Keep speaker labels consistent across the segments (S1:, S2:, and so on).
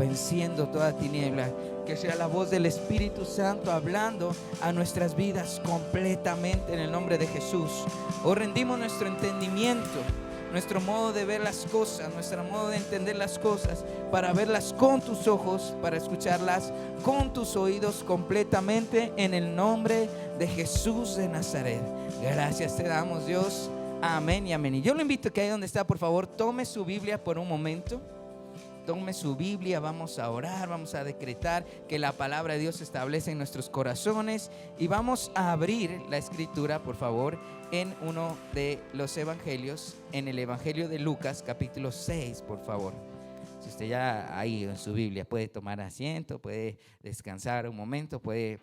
S1: venciendo toda tiniebla. Que sea la voz del Espíritu Santo hablando a nuestras vidas completamente en el nombre de Jesús. Hoy rendimos nuestro entendimiento, nuestro modo de ver las cosas, nuestro modo de entender las cosas, para verlas con tus ojos, para escucharlas con tus oídos completamente en el nombre de Jesús de Nazaret. Gracias te damos, Dios. Amén y amén. Y yo lo invito a que ahí donde está, por favor, tome su Biblia por un momento. Tome su Biblia, vamos a orar, vamos a decretar que la palabra de Dios se establece en nuestros corazones y vamos a abrir la escritura, por favor, en uno de los evangelios, en el evangelio de Lucas, capítulo 6, por favor. Si usted ya ahí en su Biblia puede tomar asiento, puede descansar un momento, puede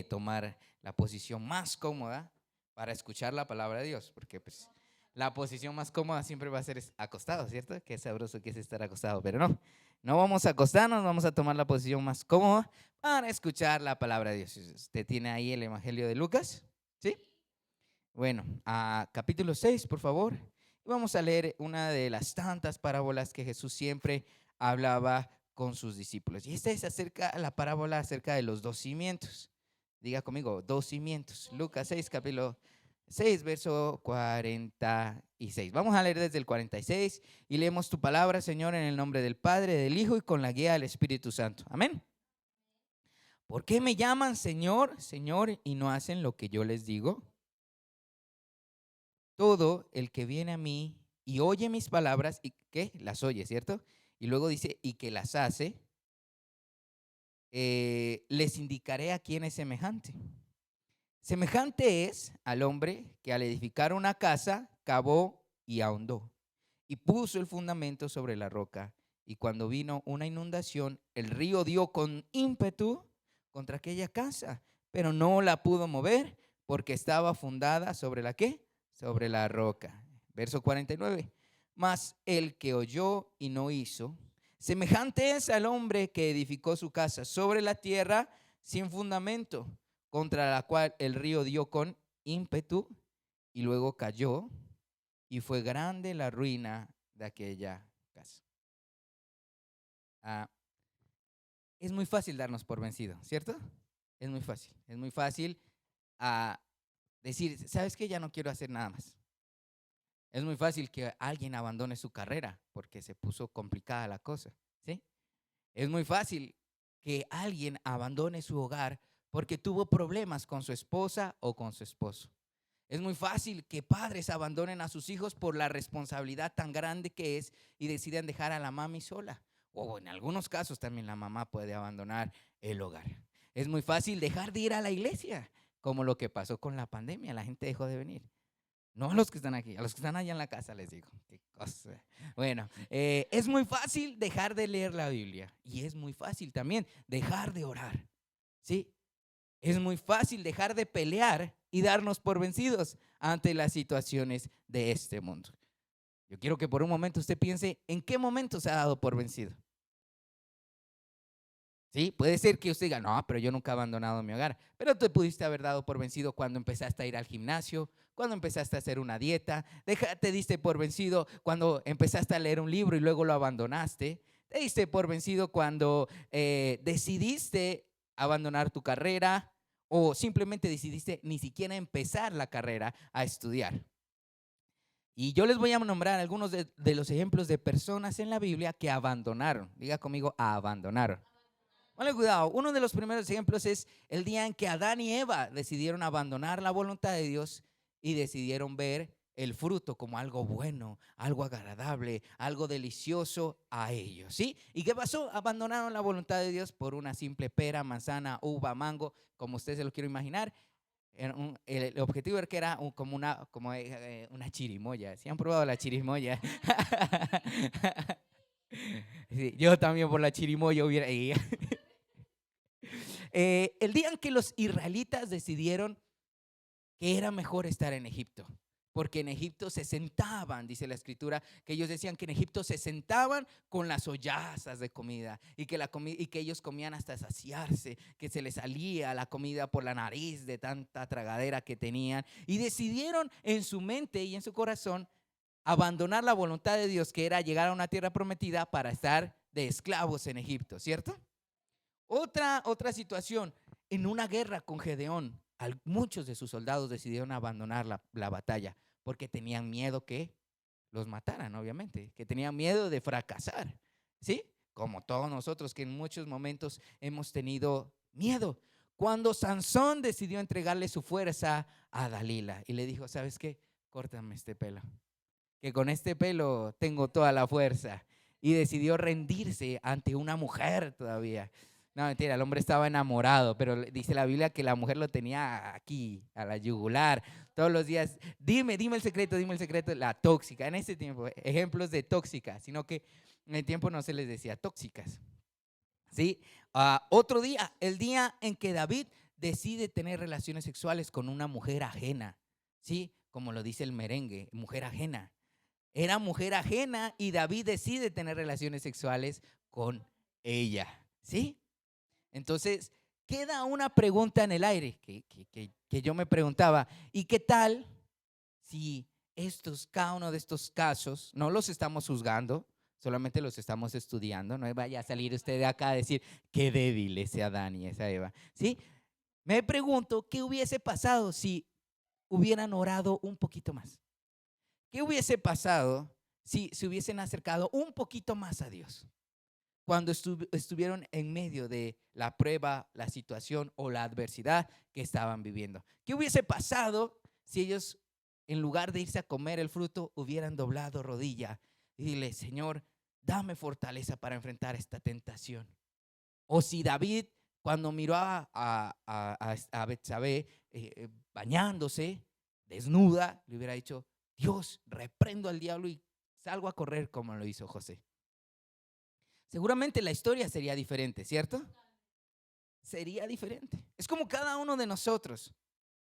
S1: tomar la posición más cómoda para escuchar la palabra de Dios, porque pues la posición más cómoda siempre va a ser acostado, ¿cierto? Qué sabroso que es estar acostado, pero no vamos a acostarnos, vamos a tomar la posición más cómoda para escuchar la palabra de Dios. ¿Usted tiene ahí el evangelio de Lucas? ¿Sí? Bueno, a capítulo 6, por favor. Vamos a leer una de las tantas parábolas que Jesús siempre hablaba con sus discípulos. Y esta es la parábola acerca de los dos cimientos. Diga conmigo, dos cimientos. Lucas 6, capítulo 6, verso 46. Vamos a leer desde el 46 y leemos tu palabra, Señor, en el nombre del Padre, del Hijo y con la guía del Espíritu Santo. Amén. ¿Por qué me llaman Señor, Señor y no hacen lo que yo les digo? Todo el que viene a mí y oye mis palabras y que las oye, ¿cierto? Y luego dice, y que las hace, les indicaré a quién es semejante. Semejante es al hombre que al edificar una casa cavó y ahondó y puso el fundamento sobre la roca. Y cuando vino una inundación, el río dio con ímpetu contra aquella casa, pero no la pudo mover porque estaba fundada sobre la ¿qué? Sobre la roca. Verso 49. Mas el que oyó y no hizo, semejante es al hombre que edificó su casa sobre la tierra sin fundamento, contra la cual el río dio con ímpetu y luego cayó, y fue grande la ruina de aquella casa. Es muy fácil darnos por vencido, ¿cierto? Es muy fácil decir, ¿sabes qué? Ya no quiero hacer nada más. Es muy fácil que alguien abandone su carrera porque se puso complicada la cosa, ¿sí? Es muy fácil que alguien abandone su hogar porque tuvo problemas con su esposa o con su esposo. Es muy fácil que padres abandonen a sus hijos por la responsabilidad tan grande que es y decidan dejar a la mami sola. O en algunos casos también la mamá puede abandonar el hogar. Es muy fácil dejar de ir a la iglesia, como lo que pasó con la pandemia. La gente dejó de venir. No a los que están aquí, a los que están allá en la casa les digo. Qué cosa. Bueno, es muy fácil dejar de leer la Biblia y es muy fácil también dejar de orar, ¿sí? Es muy fácil dejar de pelear y darnos por vencidos ante las situaciones de este mundo. Yo quiero que por un momento usted piense en qué momento se ha dado por vencido. Sí, puede ser que usted diga, no, pero yo nunca he abandonado mi hogar. Pero te pudiste haber dado por vencido cuando empezaste a ir al gimnasio, cuando empezaste a hacer una dieta. Te diste por vencido cuando empezaste a leer un libro y luego lo abandonaste. Te diste por vencido cuando decidiste abandonar tu carrera o simplemente decidiste ni siquiera empezar la carrera a estudiar. Y yo les voy a nombrar algunos de los ejemplos de personas en la Biblia que abandonaron. Diga conmigo, abandonaron. Ponle cuidado, uno de los primeros ejemplos es el día en que Adán y Eva decidieron abandonar la voluntad de Dios y decidieron ver el fruto como algo bueno, algo agradable, algo delicioso a ellos, ¿sí? ¿Y qué pasó? Abandonaron la voluntad de Dios por una simple pera, manzana, uva, mango, como usted se lo quiere imaginar. El objetivo era que era como una chirimoya. ¿Sí han probado la chirimoya? Sí, yo también por la chirimoya hubiera... el día en que los israelitas decidieron que era mejor estar en Egipto, porque en Egipto se sentaban, dice la escritura, que ellos decían que en Egipto se sentaban con las ollazas de comida y que ellos comían hasta saciarse, que se les salía la comida por la nariz de tanta tragadera que tenían, y decidieron en su mente y en su corazón abandonar la voluntad de Dios, que era llegar a una tierra prometida para estar de esclavos en Egipto, ¿cierto? Otra situación, en una guerra con Gedeón, muchos de sus soldados decidieron abandonar la batalla porque tenían miedo que los mataran, obviamente, que tenían miedo de fracasar, ¿sí? Como todos nosotros que en muchos momentos hemos tenido miedo. Cuando Sansón decidió entregarle su fuerza a Dalila y le dijo, ¿sabes qué? Córtame este pelo, que con este pelo tengo toda la fuerza. Y decidió rendirse ante una mujer todavía. No, mentira, el hombre estaba enamorado, pero dice la Biblia que la mujer lo tenía aquí, a la yugular. Todos los días, dime el secreto, la tóxica. En ese tiempo, ejemplos de tóxica, sino que en el tiempo no se les decía tóxicas. ¿Sí? Otro día, el día en que David decide tener relaciones sexuales con una mujer ajena, ¿sí? Como lo dice el merengue, mujer ajena. Era mujer ajena y David decide tener relaciones sexuales con ella, ¿sí? Entonces, queda una pregunta en el aire que yo me preguntaba, ¿y qué tal si cada uno de estos casos, no los estamos juzgando, solamente los estamos estudiando? No vaya a salir usted de acá a decir, qué débil ese Adán y esa Eva, ¿sí? Me pregunto, ¿qué hubiese pasado si hubieran orado un poquito más? ¿Qué hubiese pasado si se hubiesen acercado un poquito más a Dios cuando estuvieron en medio de la prueba, la situación o la adversidad que estaban viviendo? ¿Qué hubiese pasado si ellos, en lugar de irse a comer el fruto, hubieran doblado rodilla y dile, Señor, dame fortaleza para enfrentar esta tentación? O si David, cuando miró a Betsabé bañándose, desnuda, le hubiera dicho, Dios, reprendo al diablo y salgo a correr como lo hizo José. Seguramente la historia sería diferente, ¿cierto? Sería diferente. Es como cada uno de nosotros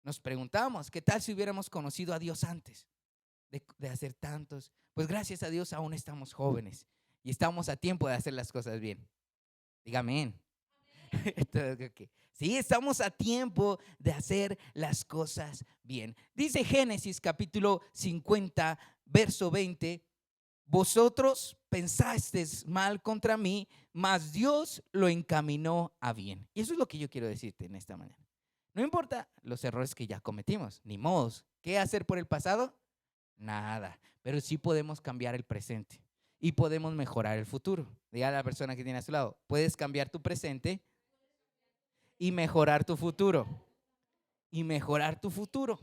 S1: nos preguntamos, ¿qué tal si hubiéramos conocido a Dios antes de hacer tantos? Pues gracias a Dios aún estamos jóvenes y estamos a tiempo de hacer las cosas bien. Dígame. Sí, estamos a tiempo de hacer las cosas bien. Dice Génesis capítulo 50, verso 20, vosotros pensasteis mal contra mí, mas Dios lo encaminó a bien. Y eso es lo que yo quiero decirte en esta mañana. No importa los errores que ya cometimos, ni modos. ¿Qué hacer por el pasado? Nada, pero sí podemos cambiar el presente y podemos mejorar el futuro. Diga a la persona que tiene a su lado, puedes cambiar tu presente y mejorar tu futuro. Y mejorar tu futuro.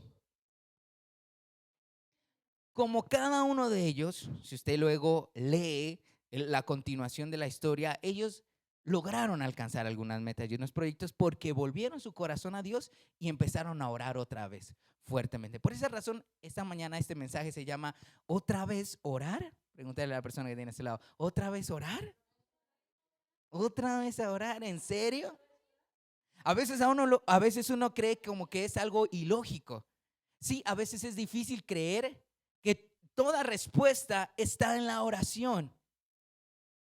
S1: Como cada uno de ellos, si usted luego lee la continuación de la historia, ellos lograron alcanzar algunas metas y unos proyectos porque volvieron su corazón a Dios y empezaron a orar otra vez fuertemente. Por esa razón, esta mañana este mensaje se llama ¿otra vez orar? Pregúntale a la persona que tiene a ese lado, ¿otra vez orar? ¿Otra vez a orar? ¿En serio? A veces uno cree como que es algo ilógico. Sí, a veces es difícil creer que toda respuesta está en la oración.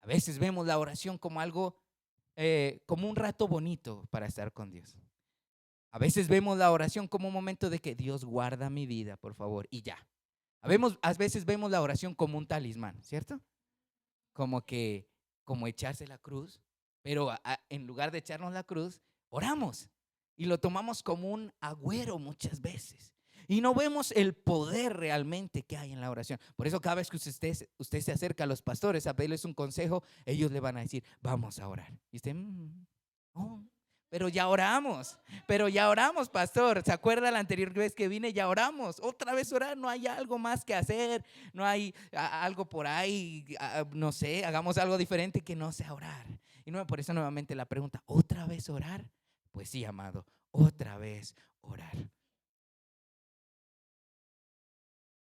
S1: A veces vemos la oración como algo, como un rato bonito para estar con Dios. A veces vemos la oración como un momento de que Dios guarda mi vida, por favor, y ya. A veces vemos la oración como un talismán, ¿cierto? Como echarse la cruz, pero en lugar de echarnos la cruz, oramos y lo tomamos como un agüero muchas veces. Y no vemos el poder realmente que hay en la oración. Por eso cada vez que usted se acerca a los pastores a pedirles un consejo, ellos le van a decir, vamos a orar. Y usted, oh, pero ya oramos, pastor. ¿Se acuerda la anterior vez que vine? Ya oramos. Otra vez orar, no hay algo más que hacer, no hay algo por ahí, no sé, hagamos algo diferente que no sea orar. Y no, por eso nuevamente la pregunta, ¿otra vez orar? Pues sí, amado, otra vez orar.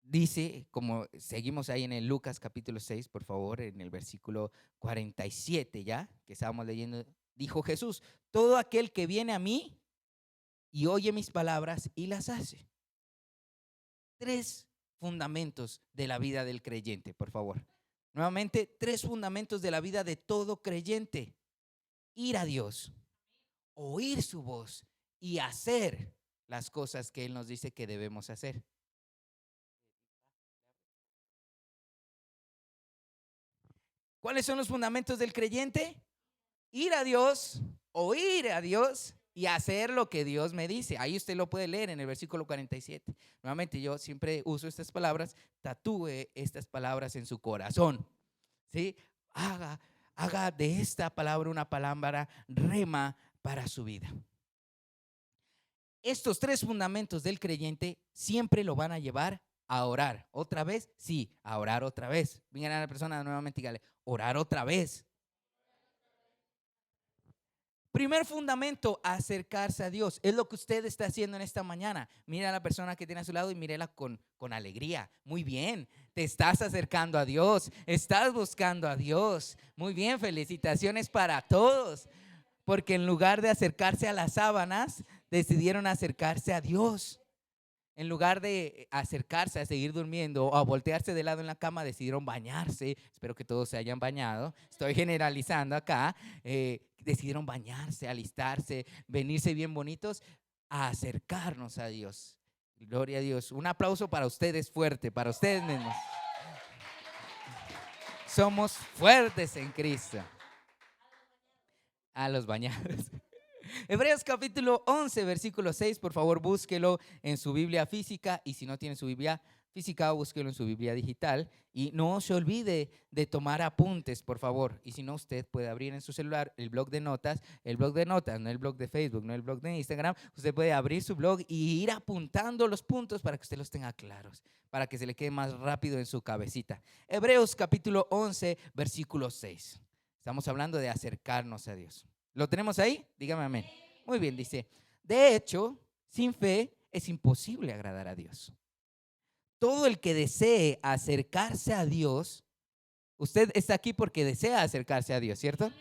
S1: Dice, como seguimos ahí en el Lucas capítulo 6, por favor, en el versículo 47 ya, que estábamos leyendo, dijo Jesús, todo aquel que viene a mí y oye mis palabras y las hace. 3 fundamentos de la vida del creyente, por favor. Nuevamente, 3 fundamentos de la vida de todo creyente. Ir a Dios, oír su voz y hacer las cosas que Él nos dice que debemos hacer. ¿Cuáles son los fundamentos del creyente? Ir a Dios, oír a Dios y hacer lo que Dios me dice. Ahí usted lo puede leer en el versículo 47. Nuevamente, yo siempre uso estas palabras, tatúe estas palabras en su corazón, ¿sí? Haga de esta palabra una palabra rema para su vida. Estos tres fundamentos del creyente siempre lo van a llevar a orar. ¿Otra vez? Sí, a orar otra vez. Vengan a la persona nuevamente y dígale, orar otra vez. Primer fundamento, acercarse a Dios. Es lo que usted está haciendo en esta mañana. Mira a la persona que tiene a su lado y mírela con alegría. Muy bien, te estás acercando a Dios, estás buscando a Dios. Muy bien, felicitaciones para todos. Porque en lugar de acercarse a las sábanas, decidieron acercarse a Dios. En lugar de acercarse a seguir durmiendo o a voltearse de lado en la cama, decidieron bañarse. Espero que todos se hayan bañado. Estoy generalizando acá. Decidieron bañarse, alistarse, venirse bien bonitos a acercarnos a Dios. Gloria a Dios. Un aplauso para ustedes fuerte, para ustedes mismos. Somos fuertes en Cristo. A los bañados. Hebreos capítulo 11, versículo 6, por favor búsquelo en su Biblia física, y si no tiene su Biblia física, búsquelo en su Biblia digital, y no se olvide de tomar apuntes, por favor. Y si no, usted puede abrir en su celular el blog de notas, no el blog de Facebook, no el blog de Instagram. Usted puede abrir su blog y ir apuntando los puntos para que usted los tenga claros, para que se le quede más rápido en su cabecita. Hebreos capítulo 11, versículo 6. Estamos hablando de acercarnos a Dios. ¿Lo tenemos ahí? Dígame amén. Muy bien, dice, de hecho, sin fe es imposible agradar a Dios. Todo el que desee acercarse a Dios, usted está aquí porque desea acercarse a Dios, ¿cierto?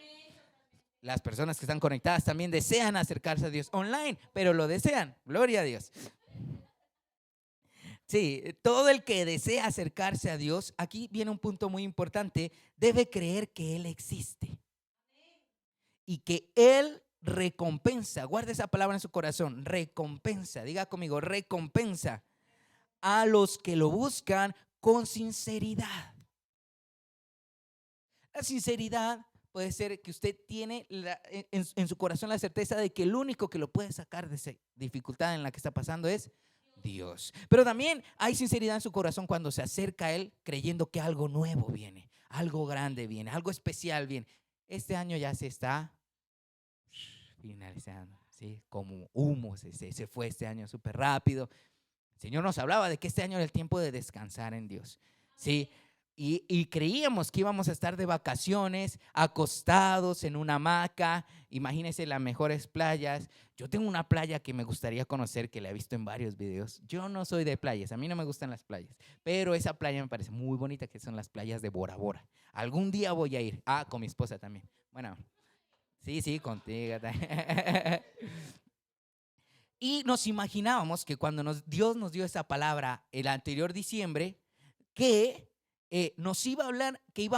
S1: Las personas que están conectadas también desean acercarse a Dios online, pero lo desean. Gloria a Dios. Sí, todo el que desea acercarse a Dios, aquí viene un punto muy importante, debe creer que Él existe. Y que Él recompensa, guarde esa palabra en su corazón, recompensa, diga conmigo, recompensa a los que lo buscan con sinceridad. La sinceridad puede ser que usted tiene en su corazón la certeza de que el único que lo puede sacar de esa dificultad en la que está pasando es Dios. Pero también hay sinceridad en su corazón cuando se acerca a Él creyendo que algo nuevo viene, algo grande viene, algo especial viene. Este año ya se está finalizando, ¿sí? Como humo, se fue este año súper rápido. El Señor nos hablaba de que este año era el tiempo de descansar en Dios, ¿sí? Y creíamos que íbamos a estar de vacaciones, acostados en una hamaca. Imagínense las mejores playas. Yo tengo una playa que me gustaría conocer, que la he visto en varios videos. Yo no soy de playas, a mí no me gustan las playas, pero esa playa me parece muy bonita, que son las playas de Bora Bora. Algún día voy a ir. Con mi esposa también. Bueno, sí, contigo. Y nos imaginábamos que cuando Dios nos dio esa palabra el anterior diciembre, que nos iba a hablar que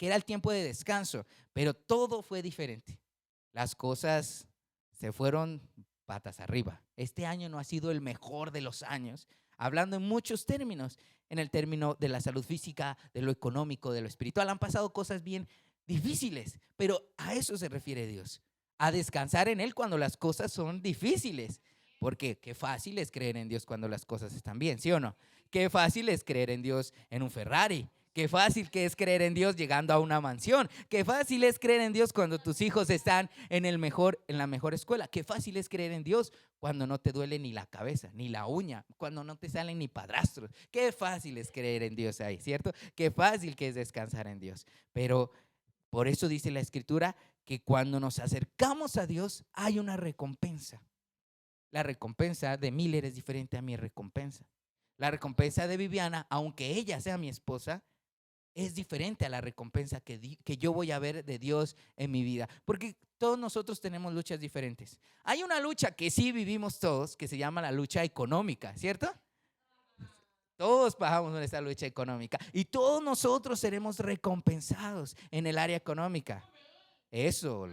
S1: era el tiempo de descanso, pero todo fue diferente. Las cosas se fueron patas arriba. Este año no ha sido el mejor de los años, hablando en muchos términos, en el término de la salud física, de lo económico, de lo espiritual. Han pasado cosas bien difíciles, pero a eso se refiere Dios, a descansar en Él cuando las cosas son difíciles. Porque qué fácil es creer en Dios cuando las cosas están bien, ¿sí o no? Qué fácil es creer en Dios en un Ferrari. Qué fácil que es creer en Dios llegando a una mansión. Qué fácil es creer en Dios cuando tus hijos están en la mejor escuela. Qué fácil es creer en Dios cuando no te duele ni la cabeza, ni la uña, cuando no te salen ni padrastros. Qué fácil es creer en Dios ahí, ¿cierto? Qué fácil que es descansar en Dios. Pero por eso dice la Escritura que cuando nos acercamos a Dios hay una recompensa. La recompensa de Miller es diferente a mi recompensa. La recompensa de Viviana, aunque ella sea mi esposa, es diferente a la recompensa que yo voy a ver de Dios en mi vida. Porque todos nosotros tenemos luchas diferentes. Hay una lucha que sí vivimos todos, que se llama la lucha económica, ¿cierto? Todos pasamos por esa lucha económica y todos nosotros seremos recompensados en el área económica. Eso,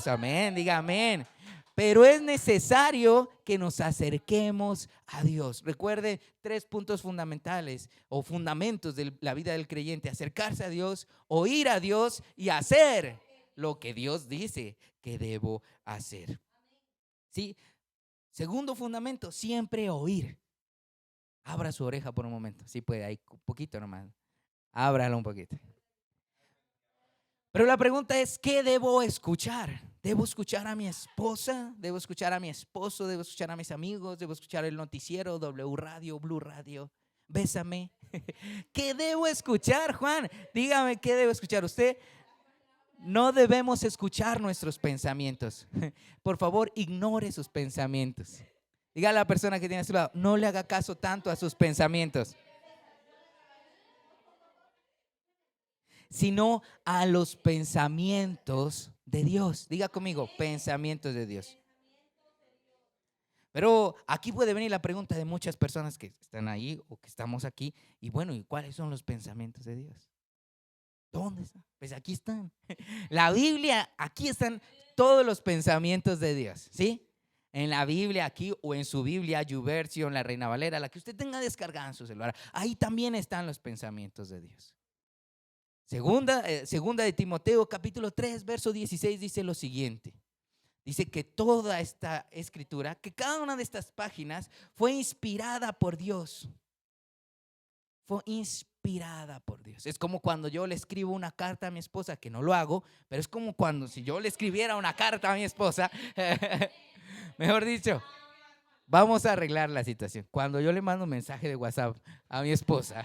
S1: amén, diga amén. Pero es necesario que nos acerquemos a Dios. Recuerde 3 puntos fundamentales o fundamentos de la vida del creyente: acercarse a Dios, oír a Dios y hacer lo que Dios dice que debo hacer. ¿Sí? Segundo fundamento, siempre oír. Abra su oreja por un momento, si puede, ahí un poquito nomás. Ábrala un poquito. Pero la pregunta es, ¿qué debo escuchar? ¿Debo escuchar a mi esposa? ¿Debo escuchar a mi esposo? ¿Debo escuchar a mis amigos? ¿Debo escuchar el noticiero, W Radio, Blue Radio? Bésame. ¿Qué debo escuchar, Juan? Dígame, ¿qué debo escuchar? Usted, no debemos escuchar nuestros pensamientos. Por favor, ignore sus pensamientos. Diga a la persona que tiene a su lado, no le haga caso tanto a sus pensamientos, sino a los pensamientos de Dios. Diga conmigo, pensamientos de Dios. Pero aquí puede venir la pregunta de muchas personas que están ahí o que estamos aquí. Y bueno, ¿y cuáles son los pensamientos de Dios? ¿Dónde están? Pues aquí están. La Biblia, aquí están todos los pensamientos de Dios, ¿sí? En la Biblia aquí o en su Biblia, YouVersion, la Reina Valera, la que usted tenga descargada en su celular, ahí también están los pensamientos de Dios. Segunda de Timoteo, capítulo 3, verso 16, dice lo siguiente. Dice que toda esta escritura, que cada una de estas páginas fue inspirada por Dios. Fue inspirada por Dios. Es como cuando yo le escribo una carta a mi esposa, que no lo hago, pero es como cuando si yo le escribiera una carta a mi esposa, mejor dicho, vamos a arreglar la situación. Cuando yo le mando un mensaje de WhatsApp a mi esposa,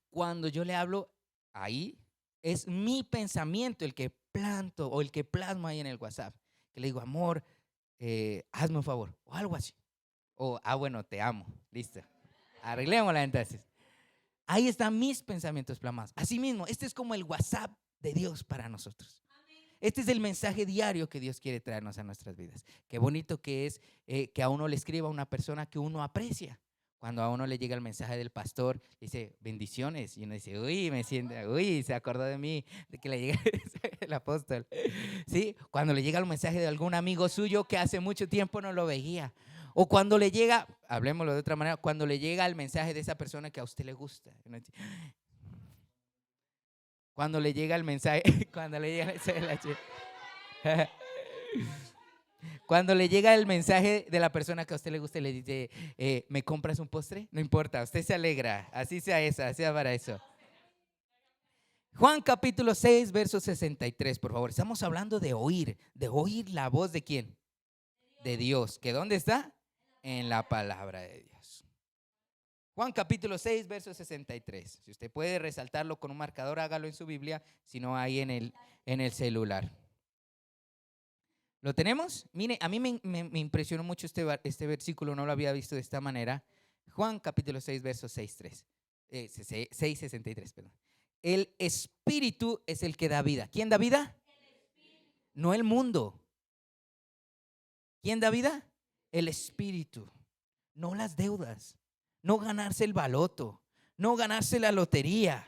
S1: cuando yo le hablo, ahí es mi pensamiento el que planto o el que plasmo ahí en el WhatsApp. Que le digo, amor, hazme un favor, o algo así. O, bueno, te amo, listo. Arreglémosla entonces. Ahí están mis pensamientos plasmados. Así mismo, este es como el WhatsApp de Dios para nosotros. Este es el mensaje diario que Dios quiere traernos a nuestras vidas. Qué bonito que es que a uno le escriba una persona que uno aprecia. Cuando a uno le llega el mensaje del pastor, dice bendiciones, y uno dice, uy, se acordó de mí, de que le llega el apóstol. ¿Sí? Cuando le llega el mensaje de algún amigo suyo que hace mucho tiempo no lo veía. O cuando le llega, hablemoslo de otra manera, cuando le llega el mensaje de esa persona que a usted le gusta. Cuando le llega el mensaje, cuando le llega el mensaje de la chica. Cuando le llega el mensaje de la persona que a usted le gusta y le dice, ¿me compras un postre? No importa, usted se alegra, así sea esa, así sea para eso. Juan capítulo 6, verso 63, por favor. Estamos hablando de oír la voz de ¿quién? De Dios. ¿Que dónde está? En la palabra de Dios. Juan capítulo 6, verso 63. Si usted puede resaltarlo con un marcador, hágalo en su Biblia, si no ahí en el celular. ¿Lo tenemos? Mire, a mí me impresionó mucho este versículo, no lo había visto de esta manera. Juan capítulo 6, verso 6:63, perdón. El Espíritu es el que da vida. ¿Quién da vida? No el mundo. ¿Quién da vida? El Espíritu. No las deudas. No ganarse el baloto. No ganarse la lotería.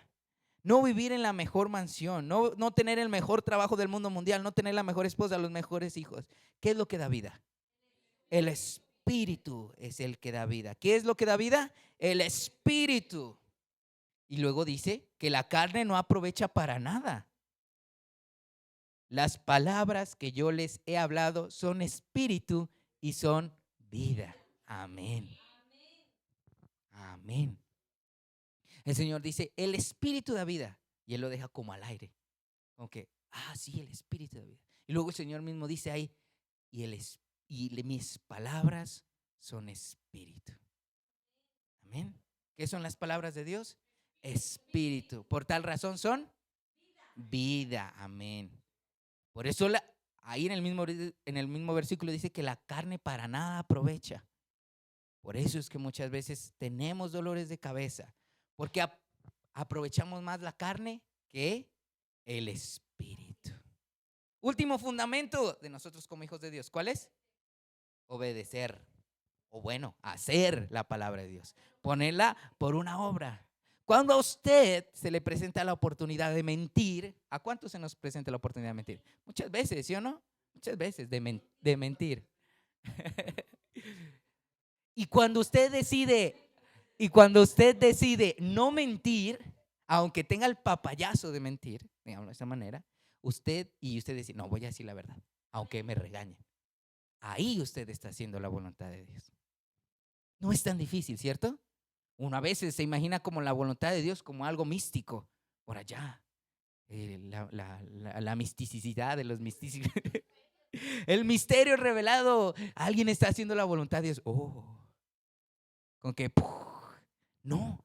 S1: No vivir en la mejor mansión, no tener el mejor trabajo del mundo mundial, no tener la mejor esposa, los mejores hijos. ¿Qué es lo que da vida? El Espíritu es el que da vida. ¿Qué es lo que da vida? El Espíritu. Y luego dice que la carne no aprovecha para nada. Las palabras que yo les he hablado son espíritu y son vida. Amén. Amén. El Señor dice, el Espíritu da vida. Y Él lo deja como al aire. Okay. Sí, el Espíritu da vida. Y luego el Señor mismo dice ahí, mis palabras son espíritu. Amén. ¿Qué son las palabras de Dios? Espíritu. Por tal razón son vida. Amén. Por eso ahí en el mismo versículo dice que la carne para nada aprovecha. Por eso es que muchas veces tenemos dolores de cabeza, porque aprovechamos más la carne que el Espíritu. Último fundamento de nosotros como hijos de Dios, ¿cuál es? Obedecer, o bueno, hacer la palabra de Dios, ponerla por una obra. Cuando a usted se le presenta la oportunidad de mentir, ¿a cuántos se nos presenta la oportunidad de mentir? Muchas veces, ¿sí o no? Muchas veces de mentir. Y cuando usted decide no mentir, aunque tenga el papayazo de mentir, digamos de esa manera, usted dice, no, voy a decir la verdad, aunque me regañen. Ahí usted está haciendo la voluntad de Dios. No es tan difícil, ¿cierto? Uno a veces se imagina como la voluntad de Dios como algo místico, por allá. La misticidad de los mistísimos. El misterio revelado. Alguien está haciendo la voluntad de Dios. Oh, con que no.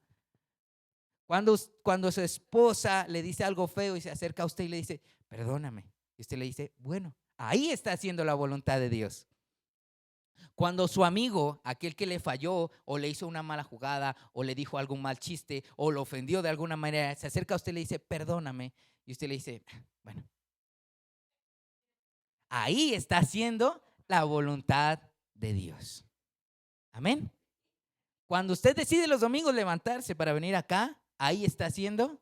S1: Cuando su esposa le dice algo feo y se acerca a usted y le dice, perdóname, y usted le dice, bueno, ahí está haciendo la voluntad de Dios. Cuando su amigo, aquel que le falló o le hizo una mala jugada o le dijo algún mal chiste o lo ofendió de alguna manera, se acerca a usted y le dice, perdóname, y usted le dice, bueno, ahí está haciendo la voluntad de Dios. Amén. Cuando usted decide los domingos levantarse para venir acá, ahí está haciendo.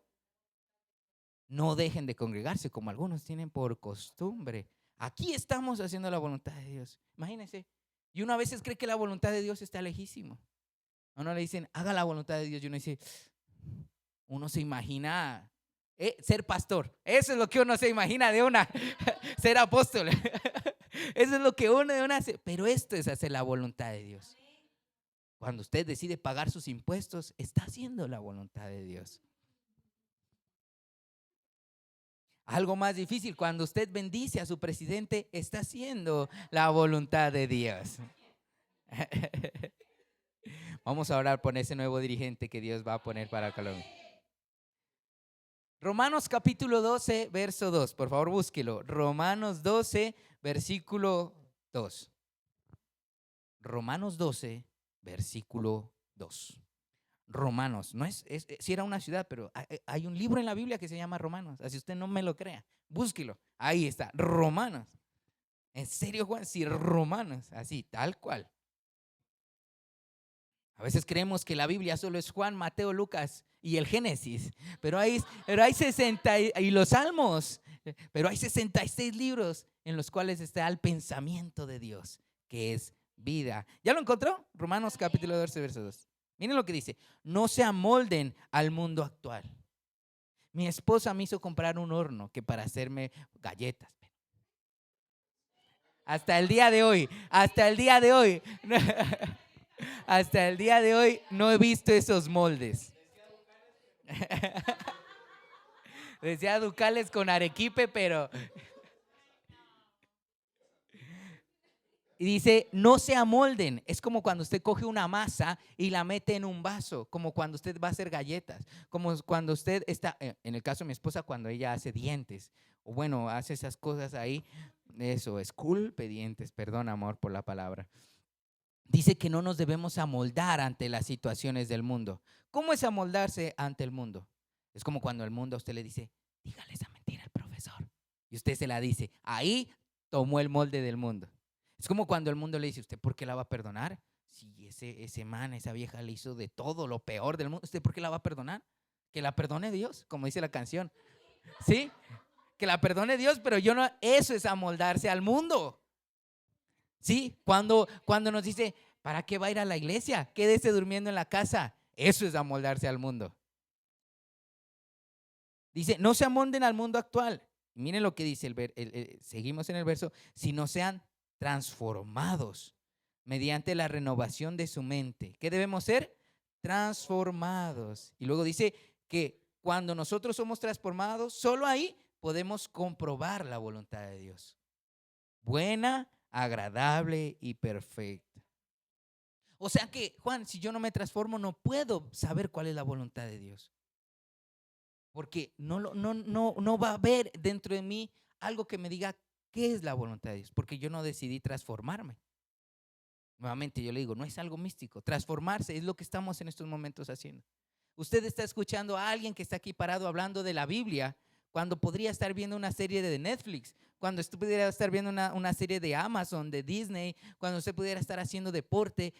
S1: No dejen de congregarse como algunos tienen por costumbre. Aquí estamos haciendo la voluntad de Dios. Imagínense. Y uno a veces cree que la voluntad de Dios está lejísimo. A uno le dicen, haga la voluntad de Dios. Y uno dice, uno se imagina ser pastor. Eso es lo que uno se imagina de una, ser apóstol. Eso es lo que uno de una hace. Pero esto es hacer la voluntad de Dios. Cuando usted decide pagar sus impuestos, está haciendo la voluntad de Dios. Algo más difícil, cuando usted bendice a su presidente, está haciendo la voluntad de Dios. Vamos a orar por ese nuevo dirigente que Dios va a poner para Colombia. Romanos capítulo 12, verso 2. Por favor, búsquelo. Romanos 12, versículo 2. Romanos 12, versículo 2. Romanos, no si era una ciudad, pero hay un libro en la Biblia que se llama Romanos. Así usted no me lo crea, búsquelo. Ahí está, Romanos. ¿En serio, Juan? Sí, Romanos, así, tal cual. A veces creemos que la Biblia solo es Juan, Mateo, Lucas y el Génesis, pero hay 60 y los Salmos, pero hay 66 libros en los cuales está el pensamiento de Dios, que es vida. ¿Ya lo encontró? Romanos capítulo 12, verso 2. Miren lo que dice, no se amolden al mundo actual. Mi esposa me hizo comprar un horno que para hacerme galletas. Hasta el día de hoy no he visto esos moldes. Decía Ducales con arequipe, pero... Y dice, no se amolden. Es como cuando usted coge una masa y la mete en un vaso, como cuando usted va a hacer galletas, como cuando usted está, en el caso de mi esposa, cuando ella hace dientes, o bueno, hace esas cosas ahí, eso, esculpe dientes, perdón amor por la palabra. Dice que no nos debemos amoldar ante las situaciones del mundo. ¿Cómo es amoldarse ante el mundo? Es como cuando el mundo a usted le dice, dígale esa mentira al profesor. Y usted se la dice, ahí tomó el molde del mundo. Es como cuando el mundo le dice, ¿usted por qué la va a perdonar? Si ese man, esa vieja le hizo de todo lo peor del mundo, ¿usted por qué la va a perdonar? Que la perdone Dios, como dice la canción. ¿Sí? Que la perdone Dios, pero yo no, eso es amoldarse al mundo. ¿Sí? Cuando nos dice, ¿para qué va a ir a la iglesia? Quédese durmiendo en la casa. Eso es amoldarse al mundo. Dice, no se amolden al mundo actual. Miren lo que dice, seguimos en el verso, sino sean transformados mediante la renovación de su mente. ¿Qué debemos ser? Transformados. Y luego dice que cuando nosotros somos transformados, solo ahí podemos comprobar la voluntad de Dios. Buena, agradable y perfecta. O sea que, Juan, si yo no me transformo, no puedo saber cuál es la voluntad de Dios. Porque no va a haber dentro de mí algo que me diga qué es la voluntad de Dios, porque yo no decidí transformarme. Nuevamente yo le digo, no es algo místico. Transformarse es lo que estamos en estos momentos haciendo. Usted está escuchando a alguien que está aquí parado hablando de la Biblia cuando podría estar viendo una serie de Netflix, cuando usted pudiera estar viendo una serie de Amazon, de Disney, cuando usted pudiera estar haciendo deporte.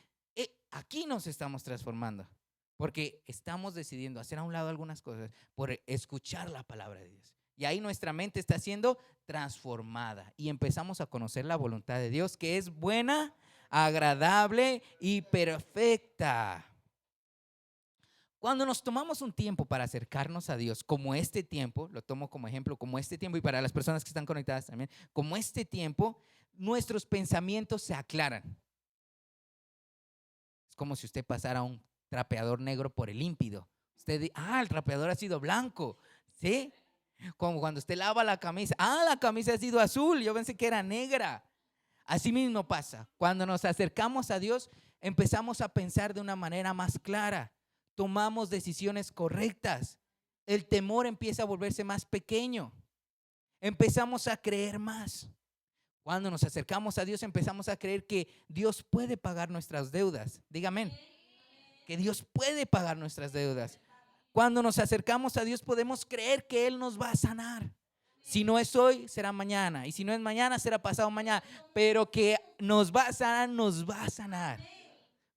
S1: Aquí nos estamos transformando. Porque estamos decidiendo hacer a un lado algunas cosas por escuchar la palabra de Dios. Y ahí nuestra mente está siendo transformada y empezamos a conocer la voluntad de Dios, que es buena, agradable y perfecta. Cuando nos tomamos un tiempo para acercarnos a Dios, como este tiempo, lo tomo como ejemplo, como este tiempo, y para las personas que están conectadas también, como este tiempo, nuestros pensamientos se aclaran. Es como si usted pasara un trapeador negro por el límpido. Usted dice, el trapeador ha sido blanco, ¿sí? Como cuando usted lava la camisa, la camisa ha sido azul, yo pensé que era negra. Así mismo pasa, cuando nos acercamos a Dios, empezamos a pensar de una manera más clara, tomamos decisiones correctas, el temor empieza a volverse más pequeño, empezamos a creer más. Cuando nos acercamos a Dios, empezamos a creer que Dios puede pagar nuestras deudas. Dígame, que Dios puede pagar nuestras deudas. Cuando nos acercamos a Dios, podemos creer que Él nos va a sanar. Si no es hoy, será mañana. Y si no es mañana, será pasado mañana. Pero que nos va a sanar, nos va a sanar.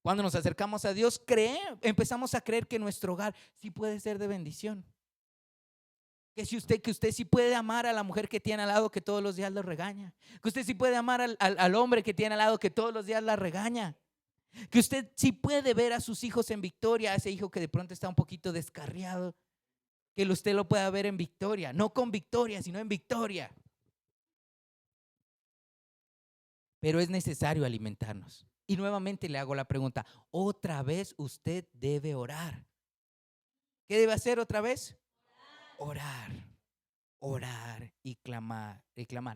S1: Cuando nos acercamos a Dios, empezamos a creer que nuestro hogar sí puede ser de bendición. Que usted sí puede amar a la mujer que tiene al lado, que todos los días lo regaña. Que usted sí puede amar al hombre que tiene al lado, que todos los días la regaña. Que usted sí puede ver a sus hijos en victoria, a ese hijo que de pronto está un poquito descarriado, que usted lo pueda ver en victoria, no con victoria, sino en victoria. Pero es necesario alimentarnos. Y nuevamente le hago la pregunta, otra vez usted debe orar. ¿Qué debe hacer otra vez? Orar y clamar.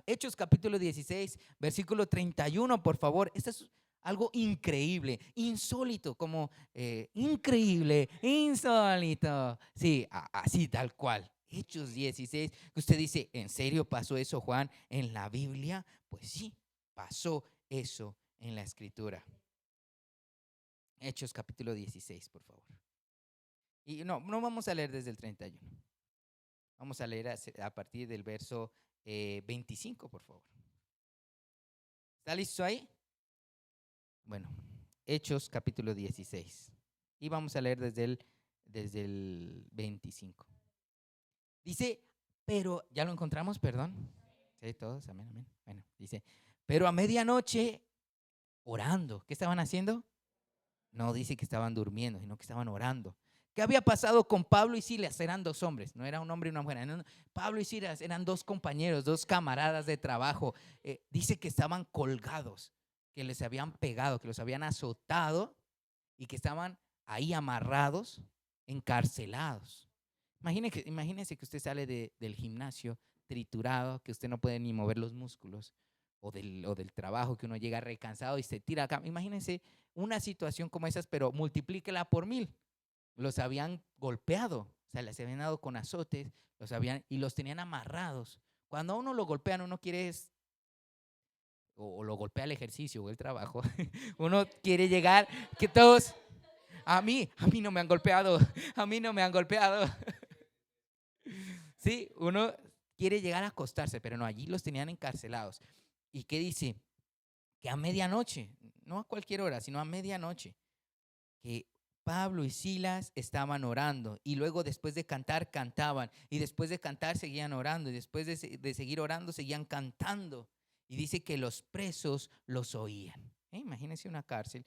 S1: Hechos capítulo 16, versículo 31, por favor. Esto es algo increíble, insólito, como increíble, insólito. Sí, así tal cual. Hechos 16, que usted dice, ¿en serio pasó eso, Juan, en la Biblia? Pues sí, pasó eso en la Escritura. Hechos capítulo 16, por favor. Y no vamos a leer desde el 31. Vamos a leer a partir del verso 25, por favor. ¿Está listo ahí? Bueno, Hechos capítulo 16. Y vamos a leer desde el 25. Dice, pero, ¿ya lo encontramos? Perdón. Sí, todos, amén, amén. Bueno, dice, pero a medianoche orando. ¿Qué estaban haciendo? No dice que estaban durmiendo, sino que estaban orando. ¿Qué había pasado con Pablo y Silas? Eran dos hombres, no era un hombre y una mujer. No, Pablo y Silas eran dos compañeros, dos camaradas de trabajo. Dice que estaban colgados, que les habían pegado, que los habían azotado y que estaban ahí amarrados, encarcelados. Imagínese que usted sale del gimnasio triturado, que usted no puede ni mover los músculos, o del trabajo, que uno llega recansado y se tira acá. Imagínense una situación como esas, pero multiplíquela por 1000. Los habían golpeado, o sea, les habían dado con azotes, y los tenían amarrados. Cuando a uno lo golpean, uno quiere o lo golpea el ejercicio o el trabajo. Uno quiere llegar, que todos, a mí no me han golpeado, a mí no me han golpeado. Sí, uno quiere llegar a acostarse, pero no, allí los tenían encarcelados. ¿Y qué dice? Que a medianoche, no a cualquier hora, sino a medianoche, que Pablo y Silas estaban orando, y luego después de cantar, cantaban, y después de cantar seguían orando, y después de seguir orando seguían cantando, y dice que los presos los oían. Imagínense una cárcel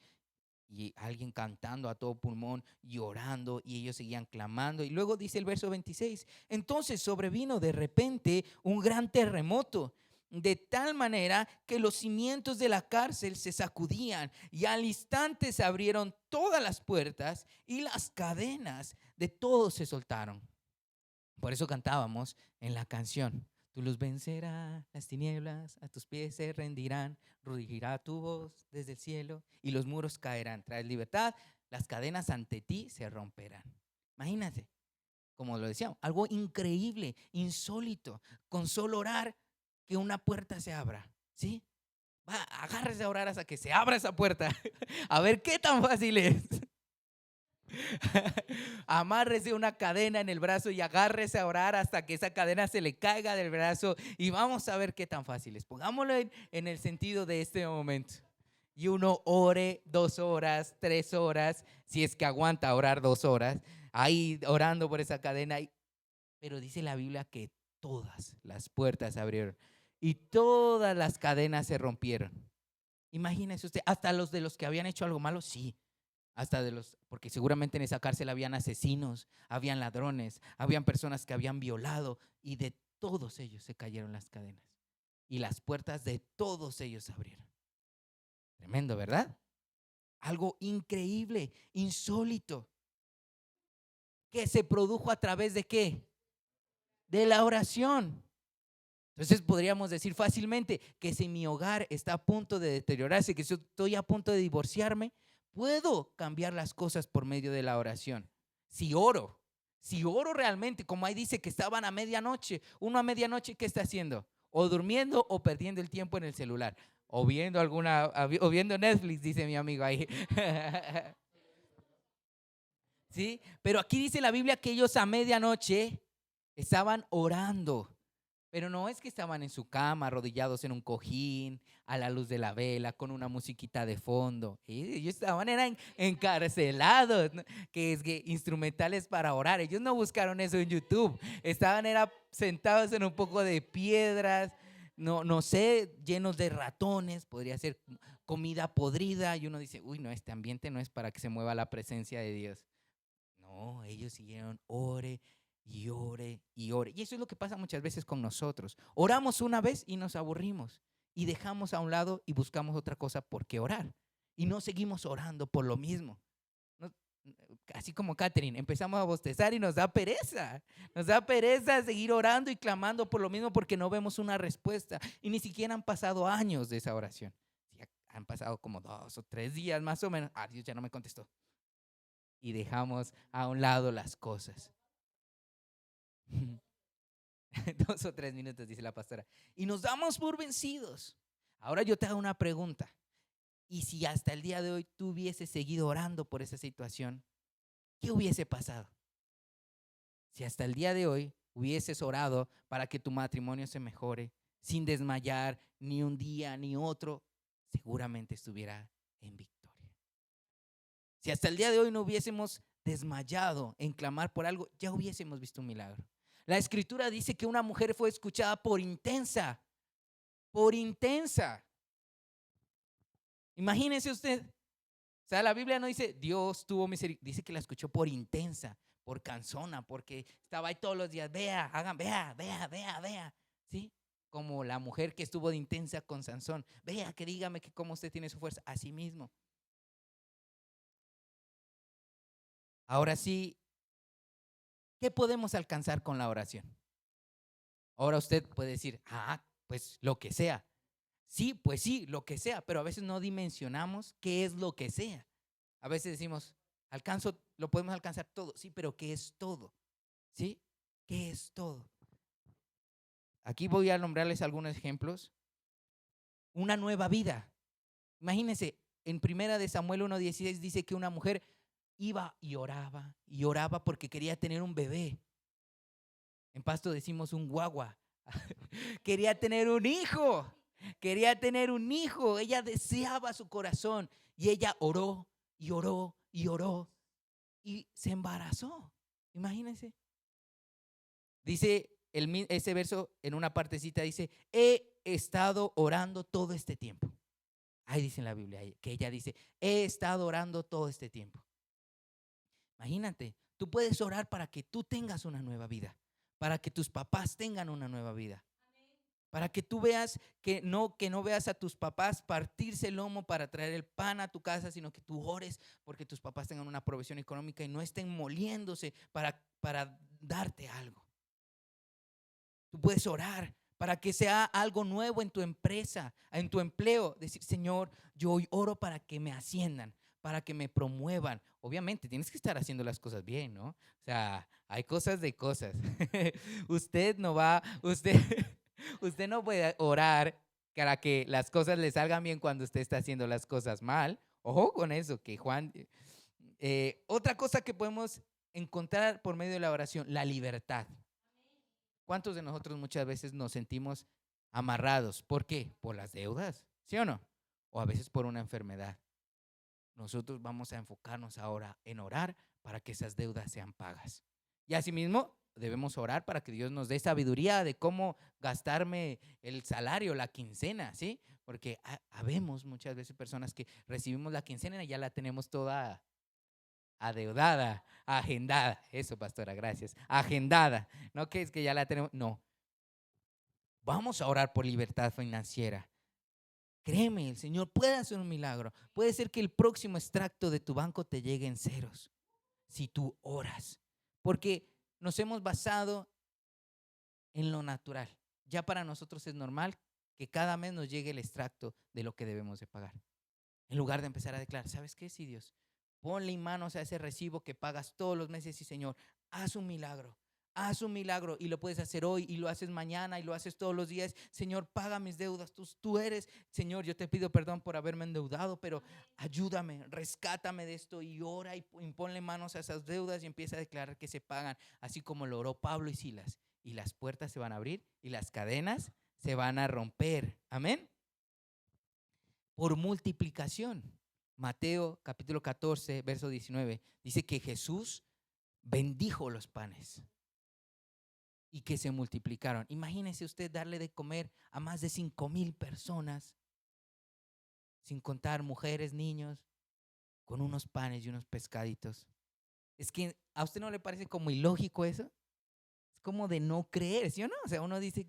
S1: y alguien cantando a todo pulmón y orando, y ellos seguían clamando. Y luego dice el verso 26, entonces sobrevino de repente un gran terremoto, de tal manera que los cimientos de la cárcel se sacudían, y al instante se abrieron todas las puertas y las cadenas de todos se soltaron. Por eso cantábamos en la canción, tu luz vencerá las tinieblas, a tus pies se rendirán, rugirá tu voz desde el cielo y los muros caerán. Traes libertad, las cadenas ante ti se romperán. Imagínate, como lo decíamos, algo increíble, insólito, con solo orar que una puerta se abra, ¿sí? Agárrese a orar hasta que se abra esa puerta. A ver qué tan fácil es. Amárrese una cadena en el brazo y agárrese a orar hasta que esa cadena se le caiga del brazo, y vamos a ver qué tan fácil es. Pongámoslo en el sentido de este momento. y uno ore 2 horas, 3 horas, si es que aguanta orar 2 horas, ahí orando por esa cadena. Pero dice la Biblia que todas las puertas se abrieron y todas las cadenas se rompieron. Imagínese usted, hasta los de los que habían hecho algo malo, sí. Hasta de los, porque seguramente en esa cárcel habían asesinos, habían ladrones, habían personas que habían violado, y de todos ellos se cayeron las cadenas y las puertas de todos ellos se abrieron. Tremendo, ¿verdad? Algo increíble, insólito, que se produjo a través de ¿qué? De la oración. Entonces podríamos decir fácilmente que si mi hogar está a punto de deteriorarse, que si estoy a punto de divorciarme, puedo cambiar las cosas por medio de la oración. Si oro realmente, como ahí dice que estaban a medianoche, uno a medianoche, ¿qué está haciendo? O durmiendo o perdiendo el tiempo en el celular, o viendo o viendo Netflix, dice mi amigo ahí. ¿Sí? Pero aquí dice la Biblia que ellos a medianoche estaban orando. Pero no es que estaban en su cama, arrodillados en un cojín, a la luz de la vela, con una musiquita de fondo. Ellos eran encarcelados, ¿no? Que es que instrumentales para orar. Ellos no buscaron eso en YouTube. Estaban sentados en un poco de piedras, no sé, llenos de ratones. Podría ser comida podrida. Y uno dice, uy, no, este ambiente no es para que se mueva la presencia de Dios. No, ellos siguieron, ore y ore y ore. Y eso es lo que pasa muchas veces con nosotros. Oramos una vez y nos aburrimos y dejamos a un lado y buscamos otra cosa por qué orar. Y no seguimos orando por lo mismo. No, así como Catherine, empezamos a bostezar y nos da pereza. Nos da pereza seguir orando y clamando por lo mismo porque no vemos una respuesta. Y ni siquiera han pasado años de esa oración. Han pasado como 2 o 3 días más o menos. Dios ya no me contestó. Y dejamos a un lado las cosas. 2 o 3 minutos, dice la pastora. Y nos damos por vencidos. Ahora yo te hago una pregunta. ¿Y si hasta el día de hoy tú hubieses seguido orando por esa situación, qué hubiese pasado? Si hasta el día de hoy hubieses orado para que tu matrimonio se mejore, sin desmayar ni un día ni otro, seguramente estuviera en victoria. Si hasta el día de hoy no hubiésemos desmayado en clamar por algo, ya hubiésemos visto un milagro. La escritura dice que una mujer fue escuchada por intensa. Por intensa. Imagínese usted. O sea, la Biblia no dice Dios tuvo misericordia, dice que la escuchó por intensa, por cansona, porque estaba ahí todos los días, vea, vea, ¿sí? Como la mujer que estuvo de intensa con Sansón, vea, que dígame que cómo usted tiene su fuerza, así mismo. Ahora sí, ¿qué podemos alcanzar con la oración? Ahora usted puede decir, pues lo que sea. Sí, pues sí, lo que sea, pero a veces no dimensionamos qué es lo que sea. A veces decimos, lo podemos alcanzar todo, sí, pero ¿qué es todo? ¿Sí? ¿Qué es todo? Aquí voy a nombrarles algunos ejemplos. Una nueva vida. Imagínense, en primera de Samuel 1:16 dice que una mujer iba y oraba porque quería tener un bebé. En Pasto decimos un guagua. Quería tener un hijo. Quería tener un hijo. Ella deseaba su corazón y ella oró y oró y oró y se embarazó. Imagínense. Dice ese verso en una partecita, dice, he estado orando todo este tiempo. Ahí dice en la Biblia que ella dice, he estado orando todo este tiempo. Imagínate, tú puedes orar para que tú tengas una nueva vida, para que tus papás tengan una nueva vida. Para que tú veas que no veas a tus papás partirse el lomo para traer el pan a tu casa, sino que tú ores porque tus papás tengan una provisión económica y no estén moliéndose para darte algo. Tú puedes orar para que sea algo nuevo en tu empresa, en tu empleo. Decir, Señor, yo hoy oro para que me asciendan, para que me promuevan. Obviamente tienes que estar haciendo las cosas bien, ¿no? O sea, hay cosas de cosas. Usted no puede orar para que las cosas le salgan bien cuando usted está haciendo las cosas mal. Ojo con eso, que Juan. Otra cosa que podemos encontrar por medio de la oración, la libertad. ¿Cuántos de nosotros muchas veces nos sentimos amarrados? ¿Por qué? Por las deudas, ¿sí o no? o a veces por una enfermedad. Nosotros vamos a enfocarnos ahora en orar para que esas deudas sean pagas. Y asimismo, debemos orar para que Dios nos dé sabiduría de cómo gastarme el salario, la quincena, ¿sí? Porque habemos muchas veces personas que recibimos la quincena y ya la tenemos toda adeudada, agendada. Eso, pastora, gracias. Agendada. No que es que ya la tenemos, no. Vamos a orar por libertad financiera. Créeme, el Señor puede hacer un milagro. Puede ser que el próximo extracto de tu banco te llegue en ceros si tú oras. Porque nos hemos basado en lo natural. Ya para nosotros es normal que cada mes nos llegue el extracto de lo que debemos de pagar. En lugar de empezar a declarar, ¿sabes qué? Sí, Dios, ponle en manos a ese recibo que pagas todos los meses y Señor, haz un milagro. Haz un milagro y lo puedes hacer hoy y lo haces mañana y lo haces todos los días. Señor, paga mis deudas. Tú eres, Señor, yo te pido perdón por haberme endeudado, pero ayúdame, rescátame de esto y ora y ponle manos a esas deudas y empieza a declarar que se pagan, así como lo oró Pablo y Silas. Y las puertas se van a abrir y las cadenas se van a romper. Amén. Por multiplicación. Mateo capítulo 14, verso 19, dice que Jesús bendijo los panes y que se multiplicaron. Imagínese usted darle de comer a más de 5,000 personas, sin contar mujeres, niños, con unos panes y unos pescaditos. Es que a usted no le parece como ilógico eso. Es como de no creer, ¿sí o no? O sea, uno dice,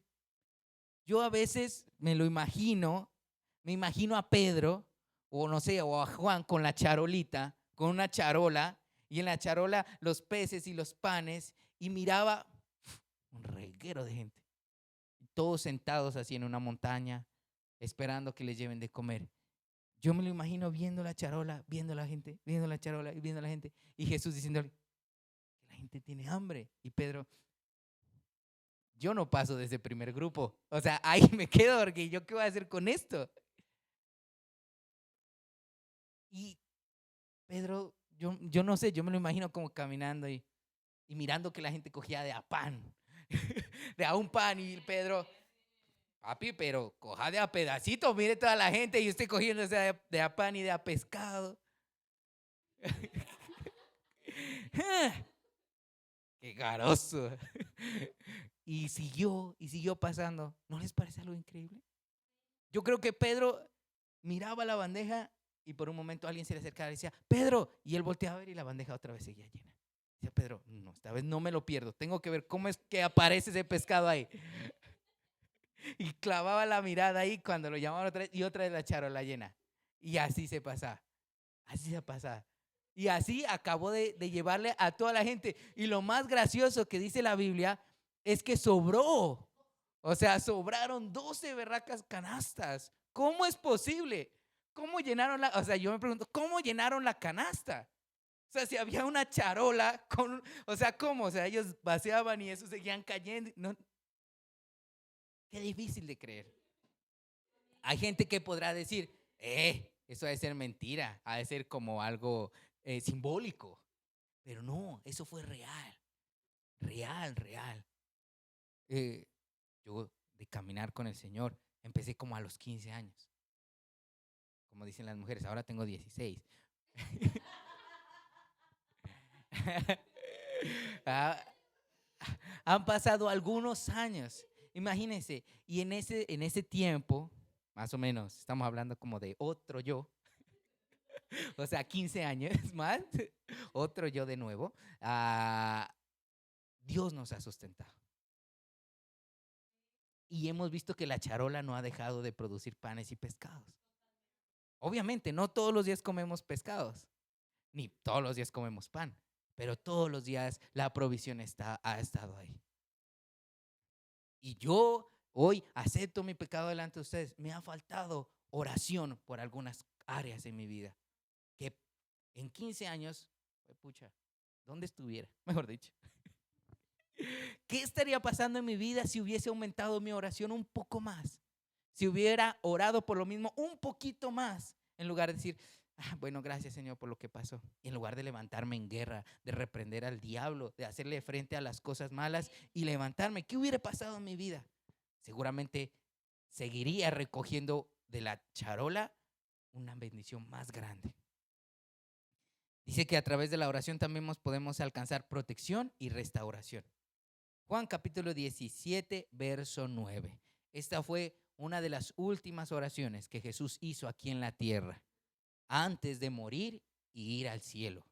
S1: yo a veces me imagino a Pedro, o no sé, o a Juan con la charolita, con una charola, y en la charola los peces y los panes, y miraba un reguero de gente, todos sentados así en una montaña, esperando que les lleven de comer. Yo me lo imagino viendo la charola, viendo la gente, viendo la charola y viendo la gente, y Jesús diciéndole, la gente tiene hambre, y Pedro, yo no paso de ese primer grupo, o sea, ahí me quedo, porque yo qué voy a hacer con esto. Y Pedro, yo no sé, yo me lo imagino como caminando y mirando que la gente cogía de a pan, de a un pan, y Pedro, papi, pero coja de a pedacitos, mire toda la gente y usted cogiendo de a pan y de a pescado. Qué garoso. Y siguió pasando. ¿No les parece algo increíble? Yo creo que Pedro miraba la bandeja y por un momento alguien se le acercaba y decía, Pedro, y él volteaba a ver y la bandeja otra vez seguía llena. Decía Pedro, no, esta vez no me lo pierdo, tengo que ver cómo es que aparece ese pescado ahí. Y clavaba la mirada ahí cuando lo llamaban otra vez la charola llena. Y así se pasaba, así se pasaba. Y así acabó de llevarle a toda la gente. Y lo más gracioso que dice la Biblia es que sobró. O sea, sobraron 12 berracas canastas. ¿Cómo es posible? ¿Cómo llenaron o sea, yo me pregunto, ¿cómo llenaron la canasta? O sea, si había una charola con, o sea, ¿cómo? O sea, ellos vaciaban y eso seguían cayendo. No, qué difícil de creer. Hay gente que podrá decir, eso ha de ser mentira, ha de ser como algo simbólico. Pero no, eso fue real, real, real. Yo de caminar con el Señor empecé como a los 15 años. Como dicen las mujeres, ahora tengo 16. Ah, han pasado algunos años, imagínense, y en ese tiempo, más o menos, estamos hablando como de otro yo, o sea, 15 años más, otro yo de nuevo, Dios nos ha sustentado. Y hemos visto que la charola no ha dejado de producir panes y pescados. Obviamente, no todos los días comemos pescados, ni todos los días comemos pan, pero todos los días la provisión ha estado ahí. Y yo hoy acepto mi pecado delante de ustedes. Me ha faltado oración por algunas áreas en mi vida. Que en 15 años, pucha, ¿dónde estuviera? Mejor dicho. ¿Qué estaría pasando en mi vida si hubiese aumentado mi oración un poco más? Si hubiera orado por lo mismo un poquito más, en lugar de decir, bueno, gracias Señor por lo que pasó. Y en lugar de levantarme en guerra, de reprender al diablo, de hacerle frente a las cosas malas y levantarme, ¿qué hubiera pasado en mi vida? Seguramente seguiría recogiendo de la charola una bendición más grande. Dice que a través de la oración también podemos alcanzar protección y restauración. Juan capítulo 17, verso 9. Esta fue una de las últimas oraciones que Jesús hizo aquí en la tierra, antes de morir y ir al cielo.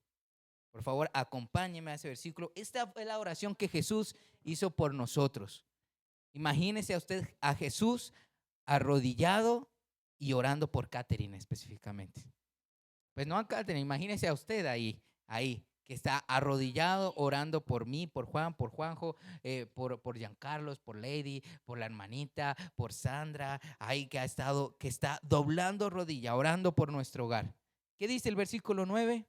S1: Por favor, acompáñeme a ese versículo. Esta fue la oración que Jesús hizo por nosotros. Imagínese a usted a Jesús arrodillado y orando por Catherine específicamente. Pues no a Catherine, imagínese a usted ahí, que está arrodillado orando por mí, por Juan, por Juanjo, por Giancarlos, por Lady, por la hermanita, por Sandra, ahí que está doblando rodilla, orando por nuestro hogar. ¿Qué dice el versículo 9?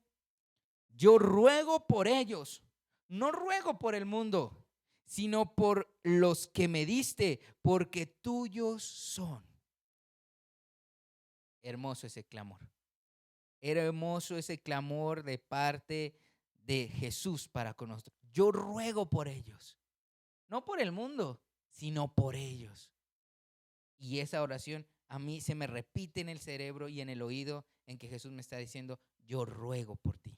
S1: Yo ruego por ellos, no ruego por el mundo, sino por los que me diste, porque tuyos son. Hermoso ese clamor. Era hermoso ese clamor de parte de Jesús para con nosotros. Yo ruego por ellos, no por el mundo, sino por ellos. Y esa oración a mí se me repite en el cerebro y en el oído, en que Jesús me está diciendo, yo ruego por ti.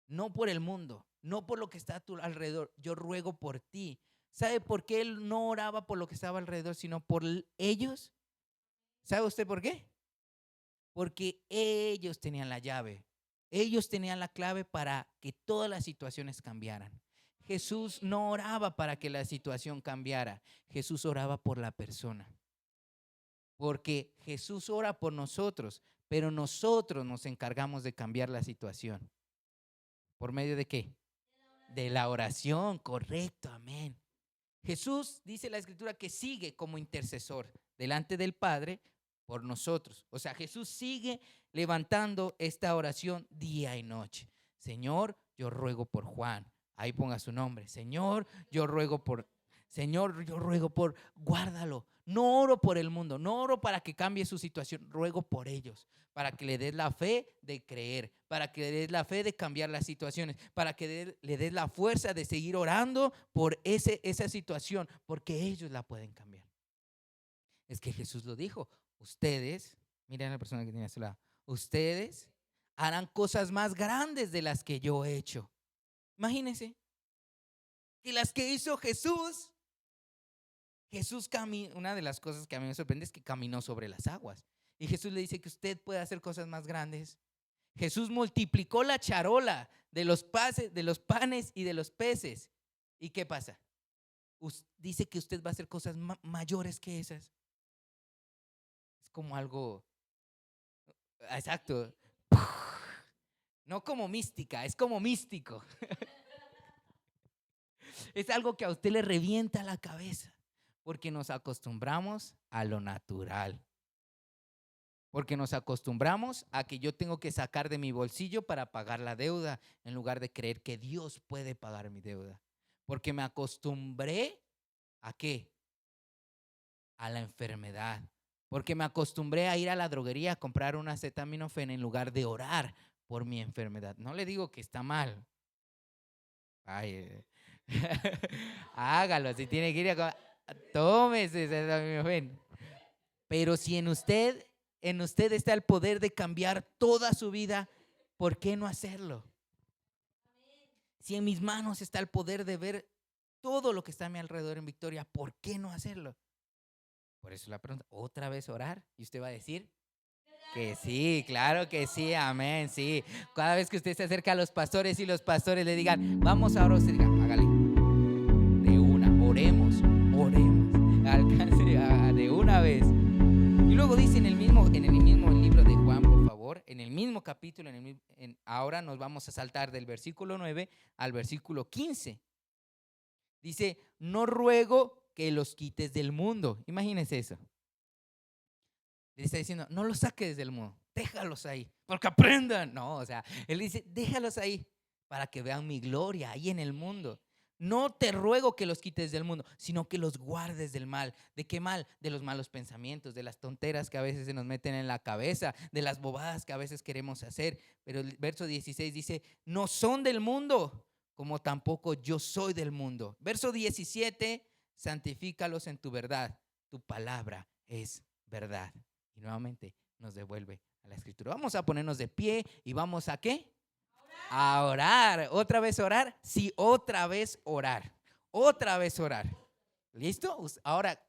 S1: No por el mundo, no por lo que está a tu alrededor, yo ruego por ti. ¿Sabe por qué él no oraba por lo que estaba alrededor, sino por ellos? ¿Sabe usted por qué? Porque ellos tenían la llave, ellos tenían la clave para que todas las situaciones cambiaran. Jesús no oraba para que la situación cambiara, Jesús oraba por la persona. Porque Jesús ora por nosotros, pero nosotros nos encargamos de cambiar la situación. ¿Por medio de qué? De la oración, correcto, amén. Jesús, dice la Escritura, que sigue como intercesor delante del Padre por nosotros. O sea, Jesús sigue levantando esta oración día y noche. Señor, yo ruego por Juan. Ahí ponga su nombre. Señor, yo ruego por guárdalo. No oro por el mundo, no oro para que cambie su situación, ruego por ellos, para que le des la fe de creer, para que le des la fe de cambiar las situaciones, para que le des la fuerza de seguir orando por esa situación, porque ellos la pueden cambiar. Es que Jesús lo dijo, ustedes, miren a la persona que tiene a su lado, ustedes harán cosas más grandes de las que yo he hecho. Imagínense que las que hizo Jesús caminó. Una de las cosas que a mí me sorprende es que caminó sobre las aguas. Y Jesús le dice que usted puede hacer cosas más grandes. Jesús multiplicó la charola de los panes y de los peces. ¿Y qué pasa? Dice que usted va a hacer cosas mayores que esas. Es como algo, exacto, no como mística, es como místico. Es algo que a usted le revienta la cabeza. Porque nos acostumbramos a lo natural. Porque nos acostumbramos a que yo tengo que sacar de mi bolsillo para pagar la deuda, en lugar de creer que Dios puede pagar mi deuda. Porque me acostumbré ¿a qué? A la enfermedad. Porque me acostumbré a ir a la droguería a comprar una acetaminofén en lugar de orar por mi enfermedad. No le digo que está mal. Ay, hágalo, si tiene que ir a tómese acetaminofén. Pero si en usted está el poder de cambiar toda su vida, ¿por qué no hacerlo? Si en mis manos está el poder de ver todo lo que está a mi alrededor en victoria, ¿por qué no hacerlo? Por eso la pregunta, ¿otra vez orar? Y usted va a decir que sí, claro que sí, amén, sí. Cada vez que usted se acerca a los pastores y los pastores le digan, vamos ahora, usted diga, hágale. De una, oremos, alcance de una vez. Y luego dice en el mismo libro de Juan, por favor, en el mismo capítulo, ahora nos vamos a saltar del versículo 9 al versículo 15. Dice, no ruego que los quites del mundo. Imagínense eso. Le está diciendo, no los saques del mundo, déjalos ahí, porque aprendan. No, o sea, él dice, déjalos ahí para que vean mi gloria ahí en el mundo. No te ruego que los quites del mundo, sino que los guardes del mal. ¿De qué mal? De los malos pensamientos, de las tonteras que a veces se nos meten en la cabeza, de las bobadas que a veces queremos hacer. Pero el verso 16 dice, no son del mundo, como tampoco yo soy del mundo. Verso 17, santifícalos en tu verdad. Tu palabra es verdad. Y nuevamente nos devuelve a la escritura. Vamos a ponernos de pie y vamos a ¿qué? A orar. ¿Otra vez orar? Sí, otra vez orar. Otra vez orar. ¿Listo? Ahora,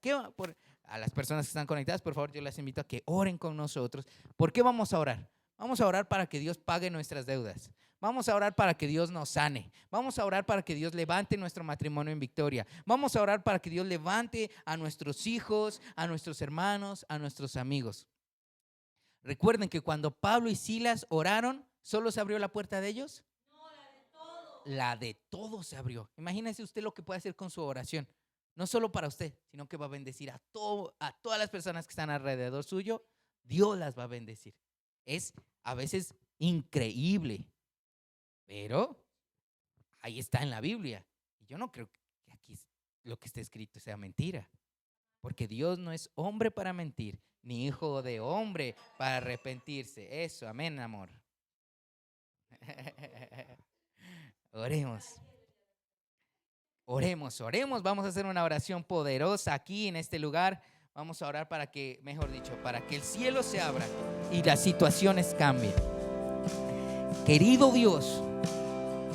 S1: a las personas que están conectadas, por favor, yo les invito a que oren con nosotros. ¿Por qué vamos a orar? Vamos a orar para que Dios pague nuestras deudas. Vamos a orar para que Dios nos sane. Vamos a orar para que Dios levante nuestro matrimonio en victoria. Vamos a orar para que Dios levante a nuestros hijos, a nuestros hermanos, a nuestros amigos. Recuerden que cuando Pablo y Silas oraron, ¿solo se abrió la puerta de ellos?
S2: No, la de todos.
S1: La de todos se abrió. Imagínese usted lo que puede hacer con su oración. No solo para usted, sino que va a bendecir a todas las personas que están alrededor suyo. Dios las va a bendecir. Es a veces increíble, pero ahí está en la Biblia. Y yo no creo que aquí lo que esté escrito sea mentira, porque Dios no es hombre para mentir, ni hijo de hombre para arrepentirse. Eso, amén, amor. Oremos. Oremos. Vamos a hacer una oración poderosa aquí en este lugar. Vamos a orar para que, mejor dicho, para que el cielo se abra y las situaciones cambien. Querido Dios,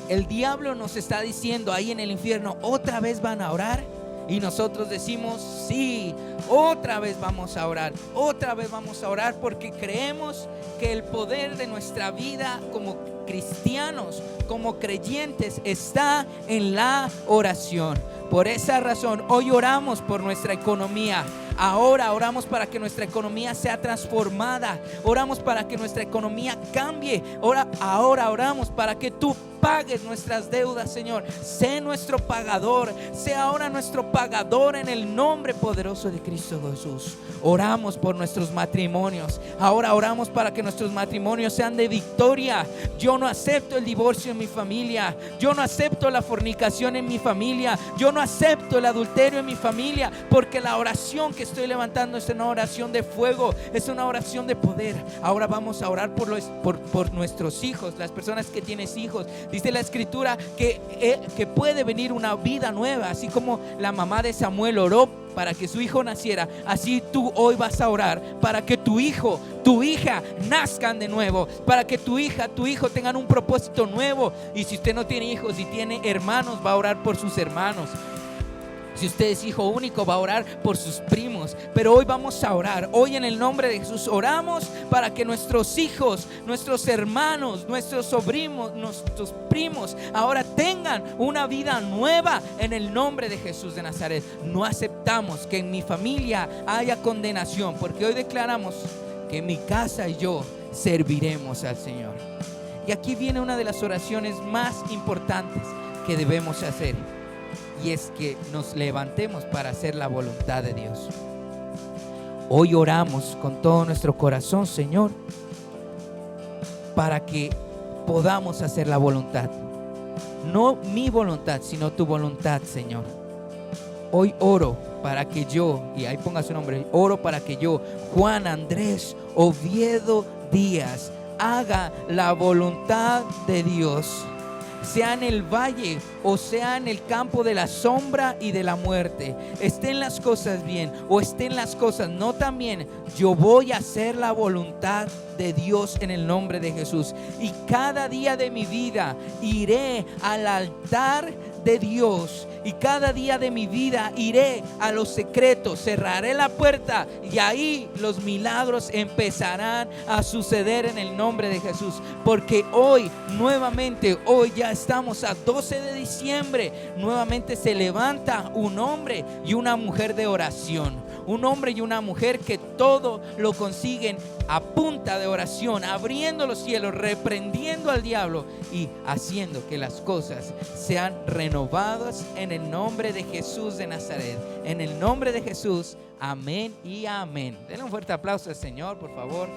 S1: el diablo nos está diciendo ahí en el infierno, otra vez van a orar. Y nosotros decimos, sí, otra vez vamos a orar. Otra vez vamos a orar porque creemos que el poder de nuestra vida como cristianos, como creyentes, está en la oración. Por esa razón, hoy oramos por nuestra economía. Ahora oramos para que nuestra economía sea transformada. Oramos para que nuestra economía cambie. Ahora oramos para que tú pagues nuestras deudas, Señor. Sé nuestro pagador. Sé ahora nuestro pagador en el nombre poderoso de Cristo Jesús. Oramos por nuestros matrimonios. Ahora oramos para que nuestros matrimonios sean de victoria. Yo no acepto el divorcio en mi familia. Yo no acepto la fornicación en mi familia. Yo no acepto el adulterio en mi familia, porque la oración que estoy levantando es una oración de fuego, es una oración de poder. Ahora vamos a orar por nuestros hijos, las personas que tienen hijos. Dice la escritura que puede venir una vida nueva, así como la mamá de Samuel oró para que su hijo naciera. Así tú hoy vas a orar para que tu hijo, tu hija nazcan de nuevo, para que tu hija, tu hijo tengan un propósito nuevo. Y si usted no tiene hijos y tiene hermanos, va a orar por sus hermanos. Si usted es hijo único, va a orar por sus primos. Pero hoy vamos a orar. Hoy en el nombre de Jesús oramos para que nuestros hijos, nuestros hermanos, nuestros sobrinos, nuestros primos ahora tengan una vida nueva en el nombre de Jesús de Nazaret. No aceptamos que en mi familia haya condenación, porque hoy declaramos que en mi casa y yo serviremos al Señor. Y aquí viene una de las oraciones más importantes que debemos hacer. Y es que nos levantemos para hacer la voluntad de Dios. Hoy oramos con todo nuestro corazón, Señor, para que podamos hacer la voluntad. No mi voluntad, sino tu voluntad, Señor. Hoy oro para que yo, y ahí ponga su nombre, oro para que yo, Juan Andrés Oviedo Díaz, haga la voluntad de Dios, sea en el valle o sea en el campo de la sombra y de la muerte, estén las cosas bien o estén las cosas no tan bien, yo voy a hacer la voluntad de Dios en el nombre de Jesús. Y cada día de mi vida iré al altar de Dios, y cada día de mi vida iré a los secretos, cerraré la puerta y ahí los milagros empezarán a suceder en el nombre de Jesús. Porque hoy nuevamente, hoy ya estamos a 12 de diciembre, nuevamente se levanta un hombre y una mujer de oración, un hombre y una mujer que todo lo consiguen a punta de oración, abriendo los cielos, reprendiendo al diablo y haciendo que las cosas sean renovadas en el nombre de Jesús de Nazaret. En el nombre de Jesús, amén y amén. Denle un fuerte aplauso al Señor, por favor.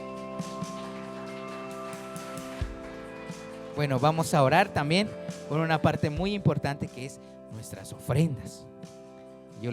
S1: Bueno, vamos a orar también por una parte muy importante que es nuestras ofrendas. Yo